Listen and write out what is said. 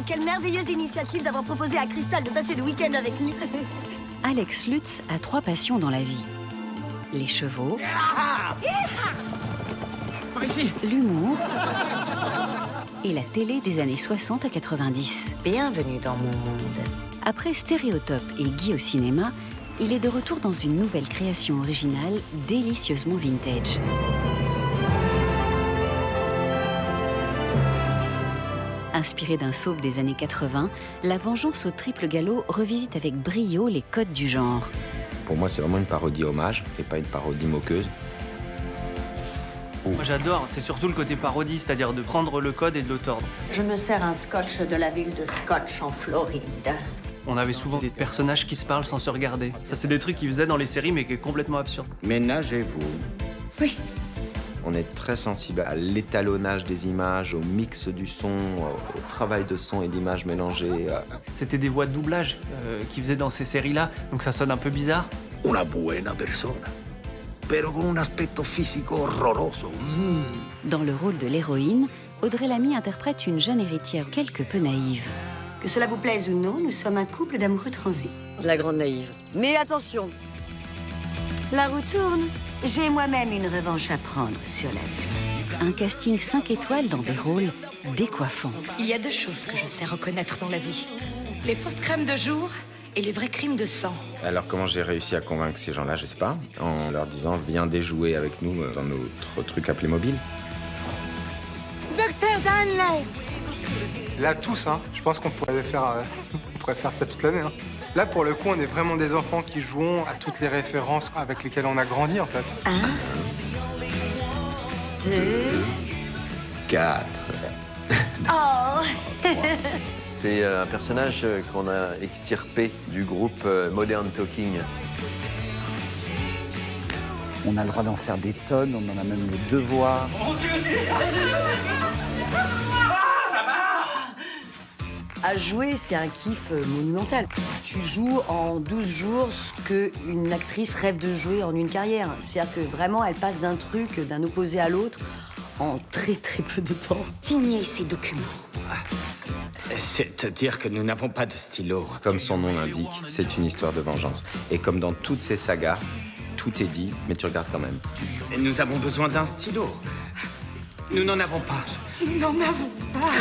Quelle merveilleuse initiative d'avoir proposé à Crystal de passer le week-end avec nous. Alex Lutz a 3 passions dans la vie. Les chevaux, l'humour et la télé des années 60 à 90. Bienvenue dans mon monde. Après Stéréotope et Guy au cinéma, il est de retour dans une nouvelle création originale délicieusement vintage. Inspiré d'un soap des années 80, La Vengeance au triple galop revisite avec brio les codes du genre. Pour moi, c'est vraiment une parodie hommage et pas une parodie moqueuse. Moi j'adore, c'est surtout le côté parodie, c'est-à-dire de prendre le code et de le tordre. Je me sers un scotch de la ville de Scotch en Floride. On avait souvent des personnages qui se parlent sans se regarder. Ça c'est des trucs qu'ils faisaient dans les séries mais qui est complètement absurde. Ménagez-vous. Oui. On est très sensible à l'étalonnage des images, au mix du son, au travail de son et d'images mélangées. C'était des voix de doublage qu'ils faisaient dans ces séries-là, donc ça sonne un peu bizarre. Una buena persona, pero con un aspecto físico horroroso. Dans le rôle de l'héroïne, Audrey Lamy interprète une jeune héritière quelque peu naïve. Que cela vous plaise ou non, nous sommes un couple d'amoureux transis. La grande naïve. Mais attention, La roue tourne. J'ai moi-même une revanche à prendre sur la vie. Un casting 5 étoiles dans des rôles décoiffants. Il y a 2 choses que je sais reconnaître dans la vie. Les fausses crèmes de jour et les vrais crimes de sang. Alors comment j'ai réussi à convaincre ces gens-là, je sais pas, en leur disant viens déjouer avec nous dans notre truc à Playmobil. Docteur Danley. Là, tous, hein, je pense qu'on pourrait faire ça toute l'année. Hein. Là, pour le coup, on est vraiment des enfants qui jouons à toutes les références avec lesquelles on a grandi, en fait. 1, 2... 4. Oh. c'est un personnage qu'on a extirpé du groupe Modern Talking. On a le droit d'en faire des tonnes, on en a même le devoir. À jouer, c'est un kiff monumental. Tu joues en 12 jours ce qu'une actrice rêve de jouer en une carrière. C'est-à-dire que vraiment, elle passe d'un truc, d'un opposé à l'autre, en très très peu de temps. Signez ces documents. C'est-à-dire que nous n'avons pas de stylo. Comme son nom l'indique, c'est une histoire de vengeance. Et comme dans toutes ces sagas, tout est dit, mais tu regardes quand même. Et nous avons besoin d'un stylo. Nous n'en avons pas. Nous n'en avons pas.